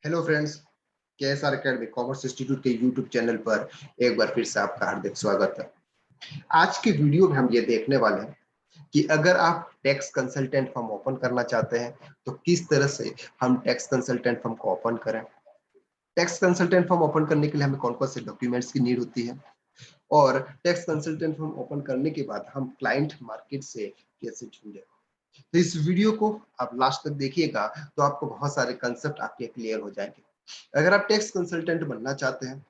Hello friends, KSR academy commerce institute के YouTube channel पर एक बार फिर से आपका हार्दिक स्वागत है। आज की वीडियो में हम ये देखने वाले हैं कि अगर आप टैक्स कंसल्टेंट फर्म ओपन करना चाहते हैं तो किस तरह से हम टैक्स कंसल्टेंट फर्म को ओपन करें। टैक्स कंसल्टेंट फर्म ओपन करने के लिए हमें कौन कौन से डॉक्यूमेंट्स की नीड होती है और टैक्स कंसल्टेंट फर्म ओपन करने के बाद हम क्लाइंट मार्केट से कैसे ढूंढे। तो इस वीडियो को आप लास्ट तक देखिएगा तो आपको बहुत सारे कंसेप्ट आपके क्लियर हो जाएंगे। अगर आप टैक्स कंसल्टेंट बनना चाहते हैं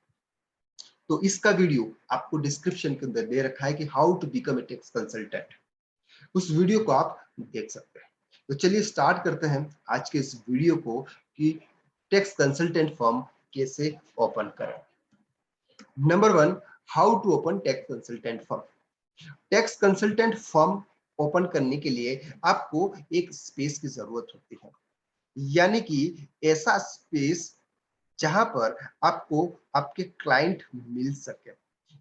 तो इसका वीडियो आपको डिस्क्रिप्शन के अंदर दे रखा है कि how to become a tax consultant. उस वीडियो को आप देख सकते हैं। तो चलिए स्टार्ट करते हैं आज के इस वीडियो को कि टैक्स कंसल्टेंट फर्म कैसे ओपन करें। Number one, how to open tax consultant firm. Tax consultant firm open करने के लिए आपको एक स्पेस की जरूरत होती है, यानी कि ऐसा स्पेस जहां पर आपको आपके क्लाइंट मिल सके।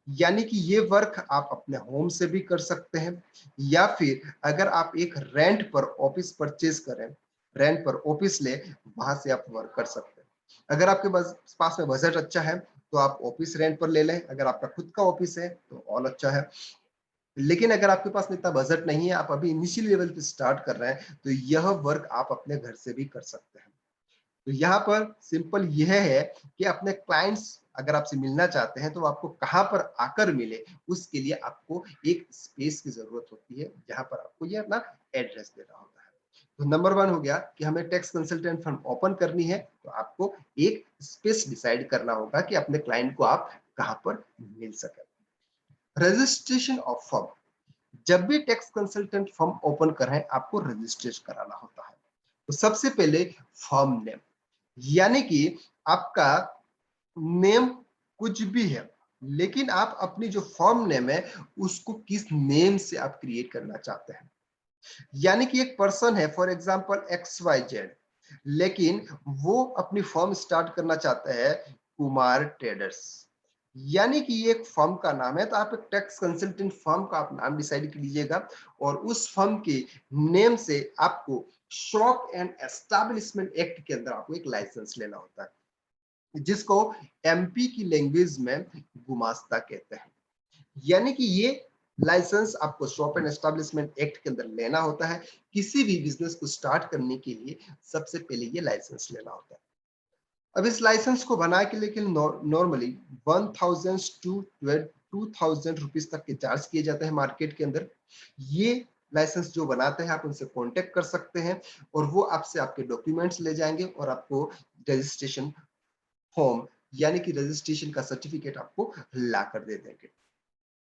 यानी कि ये वर्क आप अपने होम से भी कर सकते हैं या फिर अगर आप एक रेंट पर ऑफिस परचेज करें, रेंट पर ऑफिस ले, वहां से आप वर्क कर सकते हैं। अगर आपके पास में बजट अच्छा है तो आप ऑफिस रेंट पर ले लें। अगर आपका खुद का ऑफिस है तो और अच्छा है। लेकिन अगर आपके पास में इतना बजट नहीं है, आप अभी इनिशियल लेवल पे स्टार्ट कर रहे हैं, तो यह वर्क आप अपने घर से भी कर सकते हैं। तो यहाँ पर सिंपल यह है कि अपने क्लाइंट्स अगर आपसे मिलना चाहते हैं तो आपको कहाँ पर आकर मिले, उसके लिए आपको एक स्पेस की जरूरत होती है जहां पर आपको ये अपना एड्रेस देना होता है। तो नंबर वन हो गया कि हमें टैक्स कंसल्टेंट फर्म ओपन करनी है तो आपको एक स्पेस डिसाइड करना होगा कि अपने क्लाइंट को आप कहाँ पर मिल सके। रजिस्ट्रेशन ऑफ फर्म, जब भी टैक्स कंसल्टेंट फर्म ओपन कर रहे हैं आपको रजिस्ट्रेशन कराना होता है। तो सबसे पहले फर्म नेम, यानी कि आपका नेम कुछ भी है, लेकिन आप अपनी जो फर्म नेम है उसको किस नेम से आप क्रिएट करना चाहते हैं। यानी कि एक पर्सन है, फॉर एग्जांपल XYZ, लेकिन वो अपनी फर्म स्टार्ट करना चाहता है कुमार ट्रेडर्स, यानी कि ये एक फर्म का नाम है। तो आप एक टैक्स कंसल्टेंट फर्म का आप नाम डिसाइड कर लीजिएगा और उस फर्म के नेम से आपको शॉप एंड एस्टैब्लिशमेंट एक्ट के अंदर आपको एक लाइसेंस लेना होता है, जिसको एमपी की लैंग्वेज में गुमास्ता कहते हैं। यानी कि ये लाइसेंस आपको शॉप एंड एस्टैब्लिशमेंट एक्ट के अंदर लेना होता है। किसी भी बिजनेस को स्टार्ट करने के लिए सबसे पहले ये लाइसेंस लेना होता है। अब इस लाइसेंस को बना के लेकिन नॉर्मली 1000 टू 2000 रुपीज तक के चार्ज किए जाते हैं मार्केट के अंदर। ये लाइसेंस जो बनाते हैं आप उनसे कांटेक्ट कर सकते हैं और वो आपसे आपके डॉक्यूमेंट्स ले जाएंगे और आपको रजिस्ट्रेशन फॉर्म यानी कि रजिस्ट्रेशन का सर्टिफिकेट आपको ला कर दे देंगे।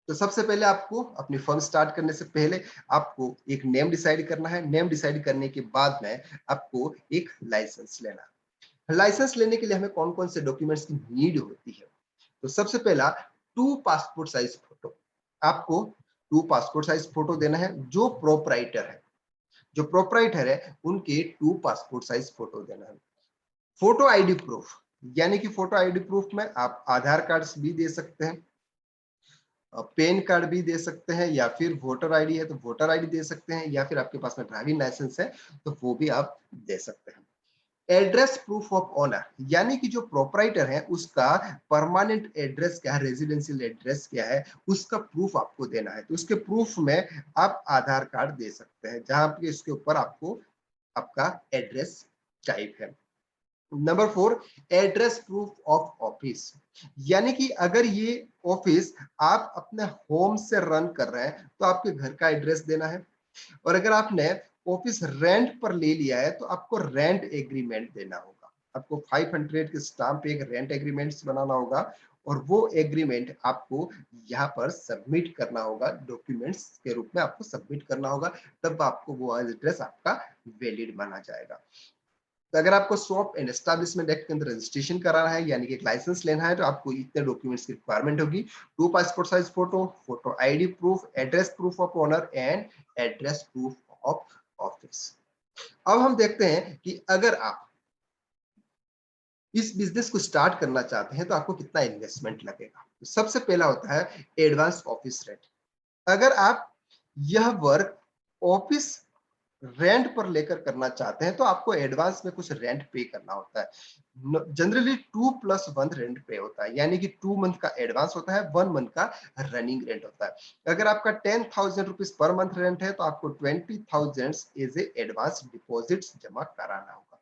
तो सबसे पहले आपको अपनी फर्म स्टार्ट करने से पहले आपको एक नेम डिसाइड करना है। नेम डिसाइड करने के बाद में आपको एक लाइसेंस लेना है। लाइसेंस लेने के लिए हमें कौन कौन से डॉक्यूमेंट्स की नीड होती है। तो सबसे पहला, 2 पासपोर्ट साइज फोटो। आपको 2 पासपोर्ट साइज फोटो देना है। जो प्रोपराइटर है उनके 2 पासपोर्ट साइज फोटो देना है। फोटो आईडी प्रूफ, यानी कि फोटो आईडी प्रूफ में आप आधार कार्ड भी दे सकते हैं, पैन कार्ड भी दे सकते हैं, या फिर वोटर आईडी है तो वोटर आईडी दे सकते हैं, या फिर आपके पास में ड्राइविंग लाइसेंस है तो वो भी आप दे सकते हैं। एड्रेस प्रूफ ऑफ ओनर, यानी कि जो प्रोपराइटर है उसका परमानेंट एड्रेस क्या है, रेजिडेंशियल एड्रेस क्या है, उसका प्रूफ आपको देना है। तो उसके प्रूफ में आप आधार कार्ड दे सकते हैं जहां पे इसके ऊपर आपको आपका एड्रेस टाइप है। Number 4, address proof of office, यानी कि अगर ये ऑफिस आप अपने होम से रन कर रहे हैं तो आपके घर का एड्रेस देना है। और अगर आपने ऑफिस रेंट पर ले लिया है तो आपको रेंट एग्रीमेंट देना होगा। आपको 500 के स्टाम्प पे एक रेंट एग्रीमेंट बनाना होगा और वो एग्रीमेंट आपको यहाँ पर सबमिट करना होगा, डॉक्यूमेंट्स के रूप में आपको सबमिट करना होगा, तब आपको वो एड्रेस आपका वैलिड माना जाएगा। तो अगर आपको शॉप एंड एस्टैब्लिशमेंट एक्ट के अंदर रजिस्ट्रेशन कराना है यानी कि एक लाइसेंस लेना है तो आपको इतने डॉक्यूमेंट्स की रिक्वायरमेंट होगी। 2 passport size photo, photo ID proof, address proof of owner and address proof of office. अब हम देखते हैं कि अगर आप इस बिजनेस को स्टार्ट करना चाहते हैं तो आपको कितना इन्वेस्टमेंट लगेगा। तो सबसे पहला होता है एडवांस ऑफिस रेंट। अगर आप यह वर्क ऑफिस रेंट पर लेकर करना चाहते हैं तो आपको एडवांस में कुछ रेंट पे करना होता है। जनरली 2+1 रेंट पे होता है, यानी कि 2 मंथ का एडवांस होता है, 1 मंथ का रनिंग रेंट होता है। अगर आपका 10,000 रुपीज पर मंथ रेंट है तो आपको 20,000 एज ए एडवांस डिपॉजिट जमा कराना होगा।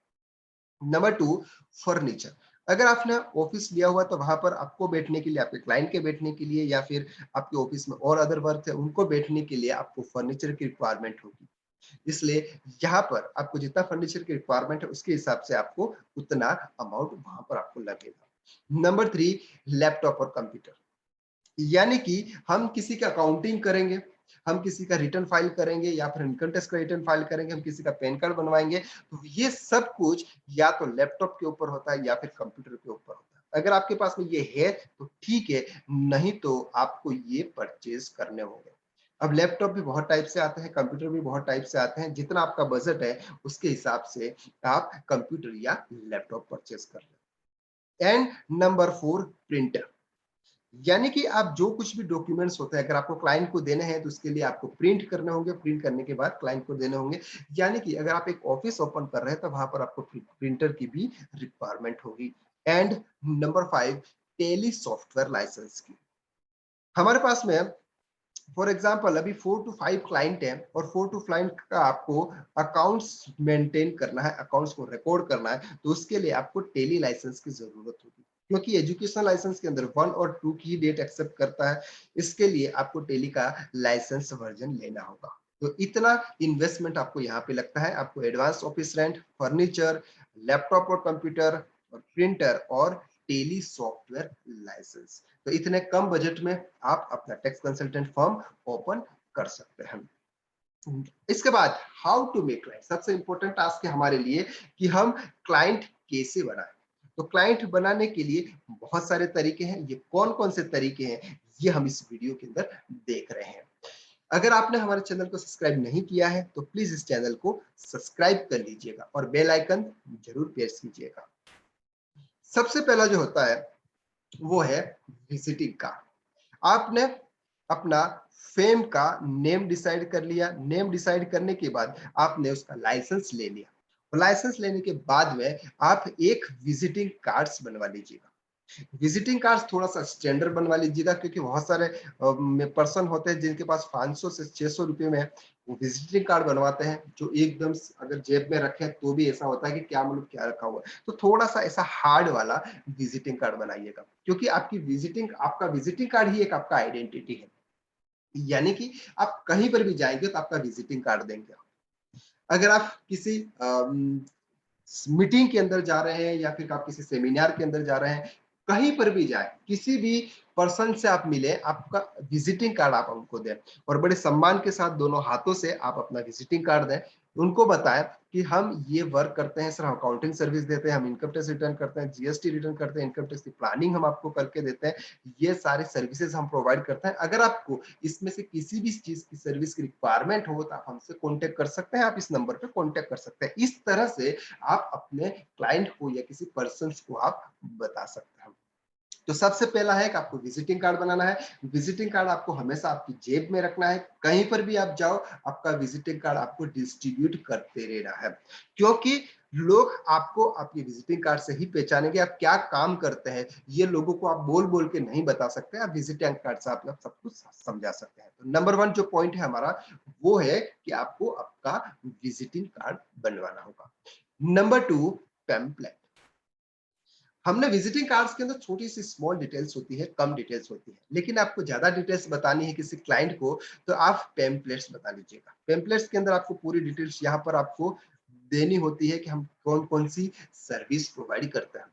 Number 2, furniture. अगर आपने ऑफिस लिया हुआ तो वहां पर आपको बैठने के लिए, आपके क्लाइंट के बैठने के लिए, या फिर आपके ऑफिस में और अदर वर्क है उनको बैठने के लिए आपको फर्नीचर की रिक्वायरमेंट होगी। इसलिए यहाँ पर आपको जितना फर्नीचर की रिक्वायरमेंट है उसके हिसाब से आपको उतना अमाउंट वहां पर आपको लगेगा। नंबर 3, लैपटॉप और कंप्यूटर। यानी कि हम किसी का अकाउंटिंग करेंगे, हम किसी का रिटर्न फाइल करेंगे, या फिर इनकम टैक्स का रिटर्न फाइल करेंगे, हम किसी का पैन कार्ड बनवाएंगे, तो ये सब कुछ या तो लैपटॉप के ऊपर होता है या फिर कंप्यूटर के ऊपर होता है। अगर आपके पास में ये है तो ठीक है, नहीं तो आपको ये परचेज करने होंगे। अब लैपटॉप भी बहुत टाइप से आते हैं, कंप्यूटर भी बहुत टाइप से आते हैं, जितना आपका बजट है उसके हिसाब से आप कंप्यूटर या लैपटॉप परचेज कर लें। And number 4, printer. यानी कि आप जो कुछ भी डॉक्यूमेंट्स होते हैं, अगर आपको क्लाइंट को देने हैं तो उसके लिए आपको प्रिंट करने होंगे, प्रिंट करने के बाद क्लाइंट को देने होंगे। यानी कि अगर आप एक ऑफिस ओपन कर रहे हैं तो वहां पर आपको प्रिंटर की भी रिक्वायरमेंट होगी। And number 5, Tally software license की। हमारे पास में फॉर एग्जाम्पल अभी 4 to 5 क्लाइंट है और 4 to 5 का आपको अकाउंट्स मेंटेन करना है, अकाउंट्स को रिकॉर्ड करना है, तो उसके लिए आपको टेली लाइसेंस की जरूरत होगी, क्योंकि एजुकेशन लाइसेंस के अंदर 1 और 2 की डेट एक्सेप्ट करता है। इसके लिए आपको टेली का लाइसेंस वर्जन लेना होगा। तो इतना इन्वेस्टमेंट आपको यहाँ पे लगता है। आपको advance office rent, furniture, laptop और कंप्यूटर और प्रिंटर और टेली सॉफ्टवेयर लाइसेंस। तो इतने कम बजट में आप अपना टैक्स कंसल्टेंट फर्म ओपन कर सकते हैं। इसके बाद हाउ टू मेक क्लाइंट, सबसे इंपॉर्टेंट टास्क है हमारे लिए कि हम क्लाइंट कैसे बनाएं। तो क्लाइंट बनाने के लिए बहुत सारे तरीके हैं। ये कौन कौन से तरीके हैं ये हम इस वीडियो के अंदर देख रहे हैं। अगर आपने हमारे चैनल को सब्सक्राइब नहीं किया है तो प्लीज इस चैनल को सब्सक्राइब कर लीजिएगा और बेल आइकन जरूर प्रेस कीजिएगा। सबसे पहला जो होता है वो है विजिटिंग कार्ड। आपने अपना फेम का नेम डिसाइड कर लिया। नेम डिसाइड करने के बाद आपने उसका लाइसेंस ले लिया। लाइसेंस लेने के बाद में आप एक विजिटिंग कार्ड्स बनवा लीजिएगा। विजिटिंग कार्ड्स थोड़ा सा स्टैंडर्ड बनवा लीजिएगा, क्योंकि बहुत सारे पर्सन होते हैं जिनके पास 500 से 600 रुपए में वो विजिटिंग कार्ड बनवाते हैं, जो एकदम अगर जेब में रखे तो भी ऐसा होता है कि क्या मालूम क्या रखा हुआ है। तो थोड़ा सा ऐसा हार्ड वाला विजिटिंग कार्ड बनाइएगा, क्योंकि आपका विजिटिंग कार्ड ही एक आपका आइडेंटिटी है। यानी कि आप कहीं पर भी जाएंगे तो आपका विजिटिंग कार्ड देंगे। अगर आप किसी मीटिंग के अंदर जा रहे हैं या फिर आप किसी सेमिनार के अंदर जा रहे हैं, कहीं पर भी जाए, किसी भी पर्सन से आप मिले, आपका विजिटिंग कार्ड आप उनको दें और बड़े सम्मान के साथ दोनों हाथों से आप अपना विजिटिंग कार्ड दें। उनको बताएं कि हम ये वर्क करते हैं सर, हम अकाउंटिंग सर्विस देते हैं, हम इनकम टैक्स रिटर्न करते हैं, जीएसटी रिटर्न करते हैं, इनकम टैक्स की प्लानिंग हम आपको करके देते हैं, ये सारी सर्विसेज हम प्रोवाइड करते हैं। अगर आपको इसमें से किसी भी चीज की सर्विस की रिक्वायरमेंट हो तो आप हमसे कॉन्टेक्ट कर सकते हैं, आप इस नंबर पे कॉन्टेक्ट कर सकते हैं। इस तरह से आप अपने क्लाइंट को या किसी पर्सन को आप बता सकते हैं। तो सबसे पहला है कि आपको विजिटिंग कार्ड बनाना है। विजिटिंग कार्ड आपको हमेशा आपकी जेब में रखना है। कहीं पर भी आप जाओ, आपका विजिटिंग कार्ड आपको डिस्ट्रीब्यूट करते रहना है, क्योंकि लोग आपको आपके विजिटिंग कार्ड से ही पहचानेंगे आप क्या काम करते हैं। ये लोगों को आप बोल बोल के नहीं बता सकते, आप विजिटिंग कार्ड से आप सब कुछ समझा सकते हैं। तो नंबर 1 जो पॉइंट है हमारा वो है कि आपको आपका विजिटिंग कार्ड बनवाना होगा। Number 2, pamphlet. हमने विजिटिंग कार्ड्स के अंदर छोटी सी स्मॉल डिटेल्स होती है, कम डिटेल्स होती है, लेकिन आपको ज्यादा डिटेल्स बतानी है किसी क्लाइंट को तो आप पेम्पलेट्स बता लीजिएगा। पेम्पलेट्स के अंदर आपको पूरी डिटेल्स यहाँ पर आपको देनी होती है कि हम कौन कौन सी सर्विस प्रोवाइड करते हैं।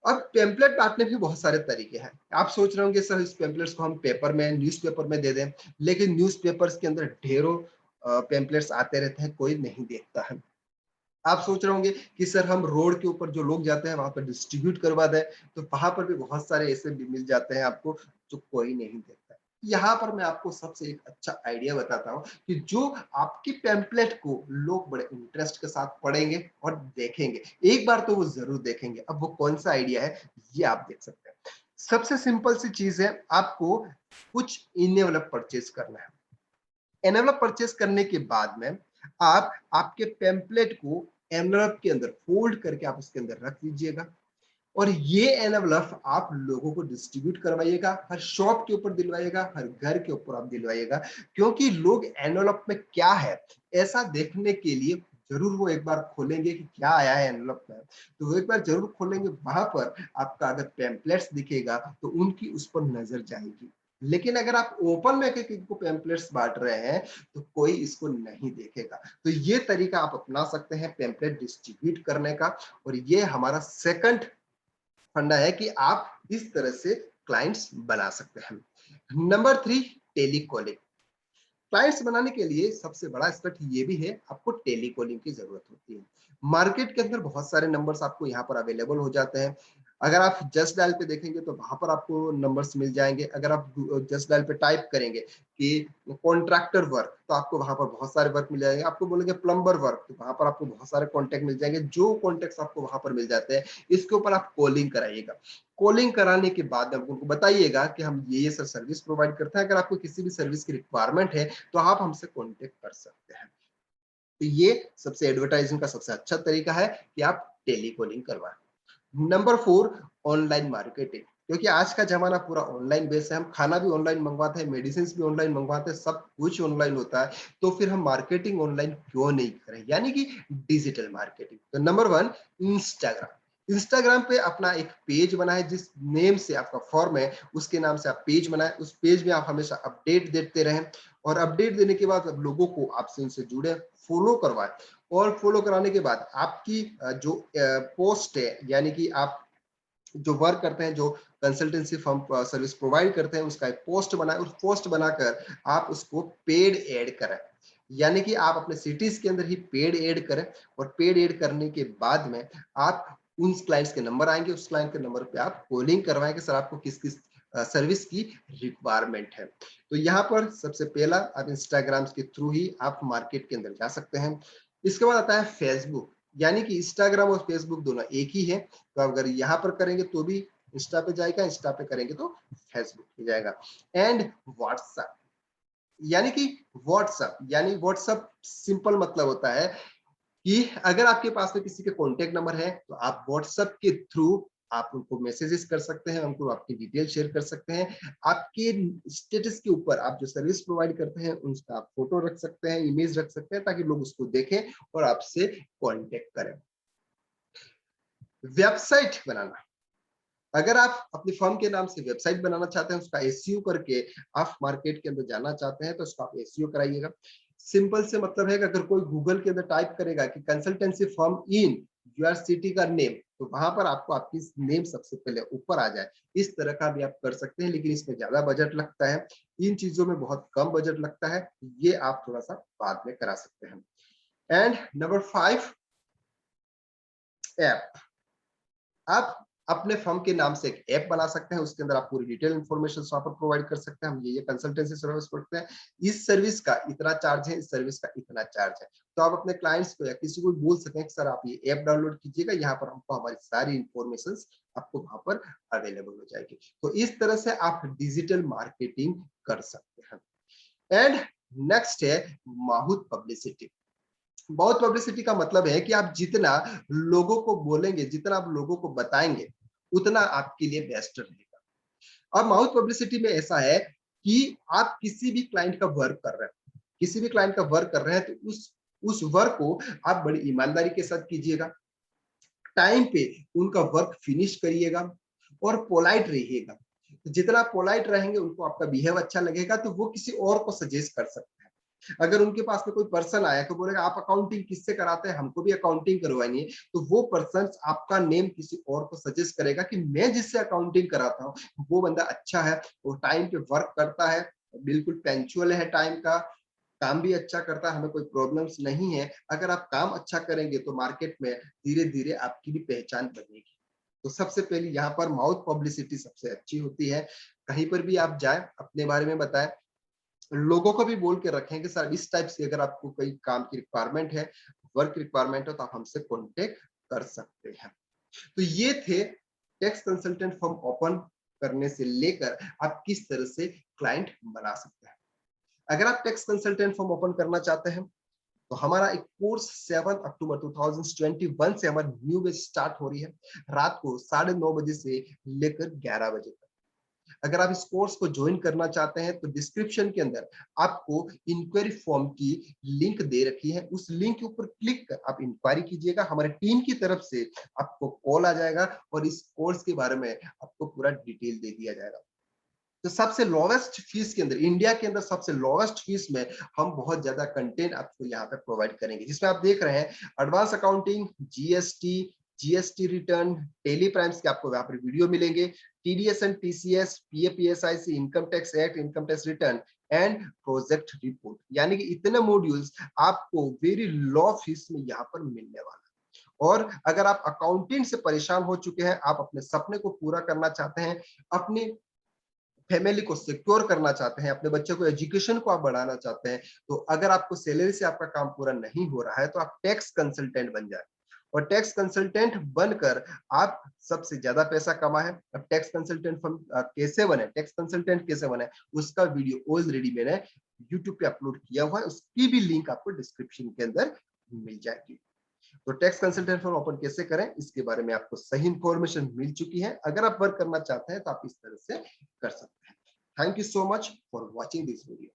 अब टेम्पलेट बांटने भी बहुत सारे तरीके हैं। आप सोच रहे होंगे सर इस पेम्पलेट्स को हम पेपर में, न्यूज़पेपर में दे दें, लेकिन न्यूज़पेपर्स के अंदर ढेरों पेम्पलेट्स आते रहते हैं, कोई नहीं देखता है। आप सोच रहे होंगे कि सर हम रोड के ऊपर जो लोग जाते हैं वहां पर डिस्ट्रीब्यूट करवा दें, तो वहां पर भी बहुत सारे ऐसे भी मिल जाते हैं आपको जो कोई नहीं देखता है। यहाँ पर मैं आपको सबसे एक अच्छा आइडिया बताता हूँ कि जो आपकी पैम्पलेट को लोग बड़े इंटरेस्ट के साथ पढ़ेंगे और देखेंगे, एक बार तो वो जरूर देखेंगे। अब वो कौन सा आइडिया है ये आप देख सकते हैं। सबसे सिंपल सी चीज है, आपको कुछ इनवेलप परचेज करना है। एनवेलप परचेज करने के बाद में आप आपके पेम्पलेट को एनवलप के अंदर फोल्ड करके आप उसके अंदर रख लीजिएगा और ये एनवलप आप लोगों को डिस्ट्रीब्यूट करवाइएगा, हर शॉप के ऊपर दिलवाइएगा, हर घर के ऊपर आप दिलवाइएगा, क्योंकि लोग एनवलप में क्या है ऐसा देखने के लिए जरूर वो एक बार खोलेंगे कि क्या आया है एनवलप में, तो वो एक बार जरूर खोलेंगे। वहां पर आपका अगर पैम्पलेट्स दिखेगा तो उनकी उस पर नजर जाएगी। लेकिन अगर आप ओपन में किसी को पैम्पलेट्स बांट रहे हैं तो कोई इसको नहीं देखेगा। तो ये तरीका आप अपना सकते हैं पैम्पलेट डिस्ट्रीब्यूट करने का। और ये हमारा सेकंड फंडा है कि आप इस तरह से क्लाइंट्स बना सकते हैं। Number 3, telecalling. क्लाइंट्स बनाने के लिए सबसे बड़ा एस्पेक्ट ये भी है, आपको टेलीकॉलिंग की जरूरत होती है। मार्केट के अंदर बहुत सारे नंबर्स आपको यहाँ पर अवेलेबल हो जाते हैं। अगर आप जस्ट डायल पे देखेंगे तो वहां पर आपको नंबर्स मिल जाएंगे। अगर आप जस्ट डायल पे टाइप करेंगे कि कॉन्ट्रैक्टर वर्क तो आपको वहां पर बहुत सारे वर्क मिल जाएंगे। आपको बोलेंगे प्लम्बर वर्क तो वहां पर आपको बहुत सारे कॉन्टेक्ट मिल जाएंगे। जो कॉन्टेक्ट आपको वहां पर मिल जाते हैं इसके ऊपर आप कॉलिंग कराइएगा। कॉलिंग कराने के बाद आप उनको बताइएगा कि हम ये सर सर्विस प्रोवाइड करते हैं, अगर आपको किसी भी सर्विस की रिक्वायरमेंट है तो आप हमसे कॉन्टेक्ट कर सकते हैं। तो ये सबसे एडवर्टाइजिंग का सबसे अच्छा तरीका है कि आप टेलीकॉलिंग करवाएं। Number 4, online marketing. क्योंकि आज का जमाना पूरा ऑनलाइन बेस है, हम खाना भी ऑनलाइन मंगवाते हैं, मेडिसिन भी ऑनलाइन मंगवाते हैं, सब कुछ ऑनलाइन होता है। तो फिर हम मार्केटिंग ऑनलाइन क्यों नहीं करें, यानी कि डिजिटल मार्केटिंग। तो नंबर 1, इंस्टाग्राम। इंस्टाग्राम पे अपना एक पेज बनाए, जिस नेम से आपका फॉर्म है उसके नाम से आप पेज बनाए। उस पेज में आप हमेशा अपडेट देते रहें और अपडेट देने के बाद अब लोगों को आपसे उनसे जुड़े, फॉलो करवाएं। और फॉलो कराने के बाद आपकी जो पोस्ट है, यानी कि आप जो वर्क करते हैं, जो कंसल्टेंसी फर्म सर्विस प्रोवाइड करते हैं, उसका एक पोस्ट बनाए। उस पोस्ट बनाकर आप उसको पेड ऐड करें, यानी कि आप अपने सिटीज के अंदर ही पेड ऐड करें। और पेड ऐड करने के बाद में आप उन क्लाइंट्स के नंबर आएंगे, उस क्लाइंट के नंबर पे आप कॉलिंग करवाएं कि सर आपको किस किस सर्विस की रिक्वायरमेंट है। तो यहाँ पर सबसे पहला आप इंस्टाग्राम के थ्रू ही आप मार्केट के अंदर जा सकते हैं। इसके बाद आता है फेसबुक, यानी कि इंस्टाग्राम और फेसबुक दोनों एक ही है। तो अगर यहाँ पर करेंगे तो भी इंस्टा पे जाएगा, इंस्टा पे करेंगे तो फेसबुक पे जाएगा। एंड व्हाट्सएप, यानी व्हाट्सएप सिंपल मतलब होता है कि अगर आपके पास में किसी के कॉन्टेक्ट नंबर है तो आप व्हाट्सएप के थ्रू आप उनको मैसेजेस कर सकते हैं, उनको आपकी डिटेल शेयर कर सकते हैं। आपके स्टेटस के ऊपर आप जो सर्विस प्रोवाइड करते हैं उसका आप फोटो रख सकते हैं, इमेज रख सकते हैं, ताकि लोग उसको देखें और आपसे कॉन्टेक्ट करें। वेबसाइट बनाना, अगर आप अपनी फर्म के नाम से वेबसाइट बनाना चाहते हैं, उसका एसईओ करके आप मार्केट के अंदर जाना चाहते हैं तो उसका आप एसईओ कराइएगा। सिंपल से मतलब है कि अगर कोई गूगल के अंदर टाइप करेगा कि consultancy firm in your city का नेम, तो वहां पर आपको आपकी नेम सबसे पहले ऊपर आ जाए। इस तरह का भी आप कर सकते हैं, लेकिन इसमें ज्यादा बजट लगता है। इन चीजों में बहुत कम बजट लगता है, ये आप थोड़ा सा बाद में करा सकते हैं। And number 5, app. आप अपने फर्म के नाम से एक ऐप बना सकते हैं, उसके अंदर आप पूरी डिटेल इंफॉर्मेशन वहां पर प्रोवाइड कर सकते हैं। हम ये कंसल्टेंसी सर्विस करते हैं, इस सर्विस का इतना चार्ज है, इस सर्विस का इतना चार्ज है। तो आप अपने क्लाइंट्स को या किसी को भी बोल सकते हैं कि सर आप ये ऐप डाउनलोड कीजिएगा, यहाँ पर हमको हमारी सारी इंफॉर्मेशन आपको वहां पर अवेलेबल हो जाएगी। तो इस तरह से आप डिजिटल मार्केटिंग कर सकते हैं। एंड नेक्स्ट है माहूत पब्लिसिटी। बहुत पब्लिसिटी का मतलब है कि आप जितना लोगों को बोलेंगे, जितना आप लोगों को बताएंगे, उतना आपके लिए बेस्ट रहेगा। अब माउथ पब्लिसिटी में ऐसा है कि आप किसी भी क्लाइंट का वर्क कर रहे हैं, किसी भी क्लाइंट का वर्क कर रहे हैं तो उस वर्क को आप बड़ी ईमानदारी के साथ कीजिएगा, टाइम पे उनका वर्क फिनिश करिएगा और पोलाइट रहिएगा। जितना पोलाइट रहेंगे, उनको आपका बिहेव अच्छा लगेगा तो वो किसी और को सजेस्ट कर सकते हैं। अगर उनके पास में कोई पर्सन आया तो बोलेगा आप अकाउंटिंग किससे कराते हैं, हमको भी अकाउंटिंग करवानी है, तो वो पर्सन आपका नेम किसी और को सजेस्ट करेगा कि मैं जिससे अकाउंटिंग कराता हूँ वो बंदा अच्छा है, वो टाइम पे वर्क करता है, बिल्कुल पंक्चुअल है, टाइम का काम भी अच्छा करता है, हमें कोई प्रॉब्लम्स नहीं है। अगर आप काम अच्छा करेंगे तो मार्केट में धीरे धीरे आपकी भी पहचान बनेगी। तो सबसे पहले यहाँ पर माउथ पब्लिसिटी सबसे अच्छी होती है। कहीं पर भी आप जाएं, अपने बारे में बताएं, लोगों को भी बोल के रखें कि सर इस टाइप से अगर आपको कोई काम की रिक्वायरमेंट है, वर्क रिक्वायरमेंट है, तो आप हमसे कॉन्टेक्ट कर सकते हैं। तो ये थे टैक्स कंसल्टेंट फॉर्म ओपन करने से लेकर आप किस तरह से क्लाइंट बना सकते हैं। अगर आप टैक्स कंसल्टेंट फॉर्म ओपन करना चाहते हैं तो हमारा एक कोर्स 7 अक्टूबर 2021 से हमारी न्यू बैच स्टार्ट हो रही है, रात को 9:30 बजे से लेकर 11 बजे तक। अगर आप इस कोर्स को ज्वाइन करना चाहते हैं तो डिस्क्रिप्शन के अंदर आपको इंक्वायरी फॉर्म की लिंक दे रखी है, उस लिंक के ऊपर क्लिक कर आप इंक्वायरी कीजिएगा, हमारे टीम की तरफ से आपको कॉल आ जाएगा और इस कोर्स के बारे में आपको पूरा डिटेल दे दिया जाएगा। तो सबसे लोवेस्ट फीस के अंदर, इंडिया के अंदर सबसे लोवेस्ट फीस में हम बहुत ज्यादा कंटेंट आपको यहाँ पे प्रोवाइड करेंगे, जिसमें आप देख रहे हैं advance accounting, GST, GST return, Tally primes के आपको यहाँ पर वीडियो मिलेंगे, TDS and TCS, PF ESIC, income tax act, income tax return and project report, यानी कि इतने मॉड्यूल्स आपको वेरी लो फीस में यहाँ पर मिलने वाला है। और अगर आप अकाउंटिंग से परेशान हो चुके हैं, आप अपने सपने को पूरा करना चाहते हैं, अपने फैमिली को सिक्योर करना चाहते हैं, अपने बच्चे को एजुकेशन को आप बढ़ाना चाहते हैं, तो अगर आपको सैलरी से आपका काम पूरा नहीं हो रहा है तो आप टैक्स कंसल्टेंट बन जाए, और टैक्स कंसल्टेंट बनकर आप सबसे ज्यादा पैसा कमाए। अब टैक्स कंसल्टेंट कैसे बने, टैक्स कंसल्टेंट कैसे बने, उसका वीडियो ऑलरेडी मैंने यूट्यूब पे अपलोड किया हुआ है, उसकी भी लिंक आपको डिस्क्रिप्शन के अंदर मिल जाएगी। तो टैक्स कंसल्टेंट फॉर्म ओपन कैसे करें, इसके बारे में आपको सही इंफॉर्मेशन मिल चुकी है। अगर आप वर्क करना चाहते हैं तो आप इस तरह से कर सकते हैं। Thank you so much for watching this video.